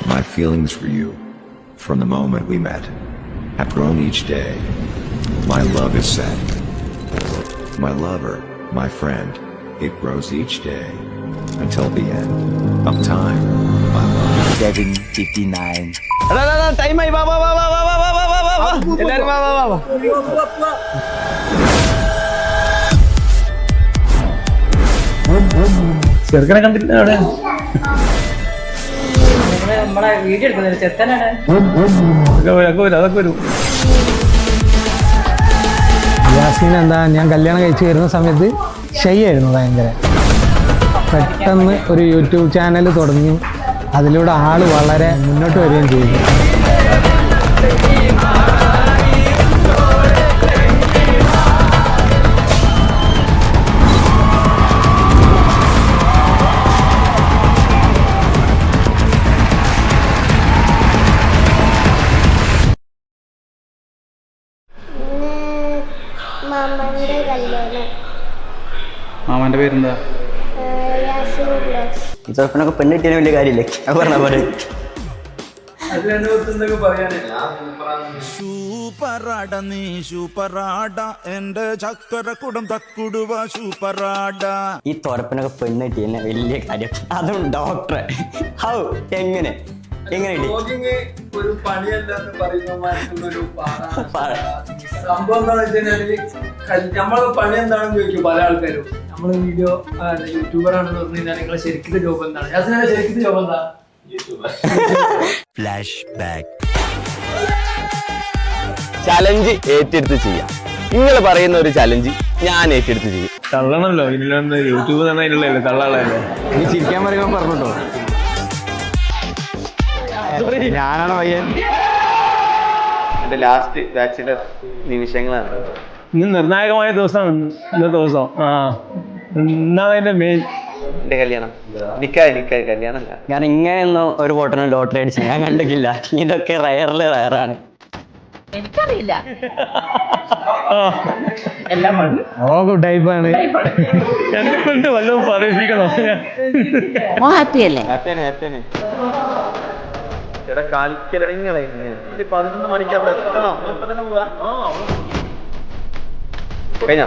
My feelings for you, from the moment we met, have grown each day. My love is set. My lover, my friend, it grows each day, until the end of time. My love. 7:59. Time ആയി വാ വാ വാ വാ വാ വാ വാ വാ വാ വാ എല്ലാരും വാ വാ വാ വാ ചെറുക്കനെ കണ്ടില്ല അവിടെ നമ്മളെ വീഡിയോ എടുക്കുന്നില്ല ചെറുക്കനാണ് അതൊക്കെ വരും യാസ്മിൻ എന്താ ഞാൻ കല്യാണം കഴിച്ച് വരുന്ന സമയത്ത് ഷൈ ആയിരുന്നു ഭയങ്കര. പെട്ടെന്ന് ഒരു യൂട്യൂബ് ചാനൽ തുടങ്ങി, അതിലൂടെ ആള് വളരെ മുന്നോട്ട് വരികയും ചെയ്തു. മാമന്റെ പേരെന്താ? ഈ ചെറുപ്പനൊക്കെ പെണ്ണ് കിട്ടിയാലും വലിയ കാര്യമില്ലേ? പറഞ്ഞ പോലെ സൂപ്പറാട നീ സൂപ്പറാട എന്റെ ചക്കരക്കുടം തക്കുടുവ സൂപ്പറാട. ഈ തുറപ്പിനൊക്കെ പെണ്ണ് കിട്ടിയ വലിയ കാര്യം. അതും ഡോക്ടറെ ഹൗ എങ്ങനെ ഒരു പണിയല്ലാന്ന് പറയുന്നൊരു സംഭവം എന്താണെന്ന് വെച്ച് കഴിഞ്ഞാല് നമ്മള് പണി എന്താണെന്ന് ചോദിക്കും പല ആൾക്കാരും. നമ്മള് വീഡിയോ യൂട്യൂബർ ആണെന്ന് പറഞ്ഞു കഴിഞ്ഞാൽ നിങ്ങളെ ശരിക്കും ജോബ് എന്താണ്? ശരിക്കും ജോബ് എന്താ? Flash back. ചലഞ്ച് ഏറ്റെടുത്ത് ചെയ്യാം. നിങ്ങൾ പറയുന്ന ഒരു ചലഞ്ച് ഞാൻ ഏറ്റെടുത്ത് ചെയ്യും. തള്ളണല്ലോ ഇതിലൊന്ന് യൂട്യൂബ് തന്നെ അതിനുള്ളതല്ലേ, തള്ളാളല്ലേ. നീ ചിരിക്കാൻ പറയുമ്പോൾ പറഞ്ഞോട്ടോ. ഞാനാണ് പയ്യൻ. എന്റെ ലാസ്റ്റ് ബാച്ചിലർ നിമിഷങ്ങളാണ്. ഇന്ന് നിർണായകമായ ദിവസമാണ് ഇന്നത്തെ ദിവസം. എന്നാണ് അതിന്റെ മെയിൻ. എന്റെ കല്യാണം നിക്കായി കല്യാണം. ഞാൻ ഇങ്ങനെയൊന്നും ഒരു ഫോട്ടോന് ലോട്ടറി അടിച്ചു ഞാൻ കണ്ടിട്ടില്ല. ഇതൊക്കെ റയറാണ്. എനിക്കറിയില്ല. ടൈപ്പാണ്. എന്നെ കൊണ്ട് വല്ലതും പറയിപ്പിക്കണോ? ഹാപ്പിയല്ലേ? ചേട്ടാ കാലിക്കലടങ്ങളെ 11 മണിക്ക് അവിടെ എത്തണം. കഴിഞ്ഞ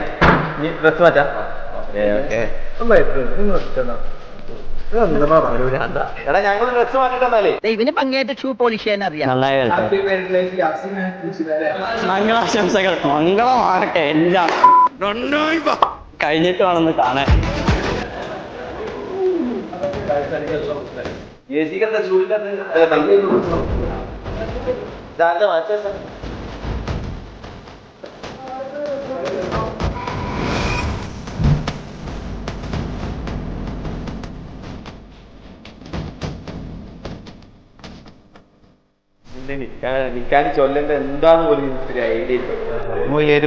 ഡ്രസ് മാറ്റാ. എടാ ഞങ്ങൾ ഡ്രസ് മാറ്റിട്ടെന്നാലേ ഇവന് പങ്കെടുത്ത ഷൂ പോളിഷ് ചെയ്യാൻ അറിയാം. നന്നായി മംഗളാശംസകൾ. മംഗളമാകട്ടെ എല്ലാം. കഴിഞ്ഞിട്ട് വേണമെന്ന് കാണാൻ. നിക്കാൻ ചൊല്ലേണ്ട എന്താന്ന് പോലും ഒരു ഐഡിയ ഇല്ല.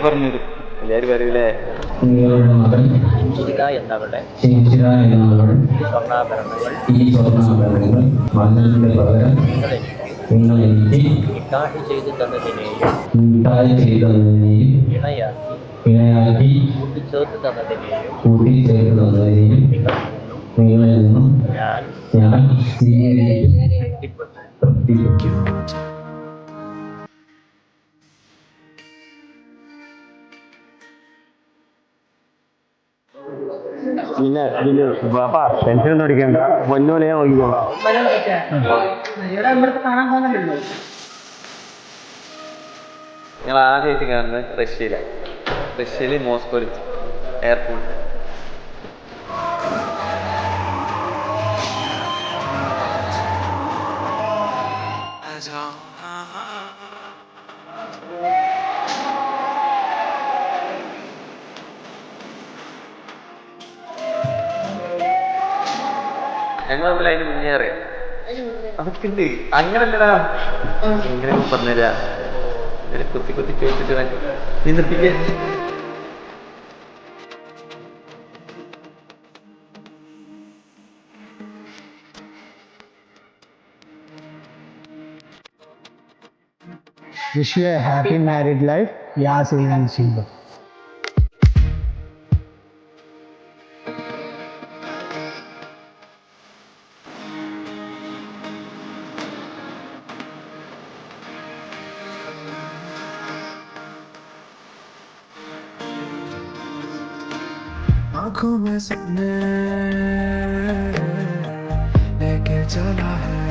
പറഞ്ഞത് എല്ലാരും പറയൂലേ? എന്നവരുടെ നിങ്ങൾ എനിക്ക് ചെയ്തു തന്നതിനെയും ഇണയാക്കി കൂട്ടിച്ചേർത്ത് തന്നതിനെയും നിങ്ങളിൽ നിന്നും ഞാൻ പിന്നെ ടെൻഷൻ ഒന്നും അടിക്കണ്ട. പൊന്നോലെ നോക്കിക്കോളാം. ഞങ്ങൾ ആദ്യമായിട്ട് കാണുന്നത് റഷ്യയിലാണ്. റഷ്യയിൽ മോസ്കോയിൽ എയർപോർട്ട്. ഞങ്ങൾ തമ്മിൽ അതിന് മുന്നേ അറിയാം. അതൊക്കെ ഉണ്ട്. അങ്ങനല്ലടാ എങ്ങനെ പറഞ്ഞുതരാ. കുത്തി കുത്തി ചോദിച്ചിട്ട് നീ നിർത്തിക്കേ. Wish you a happy married life, Yasin and Shiva. आंखों में सपने लेके चला है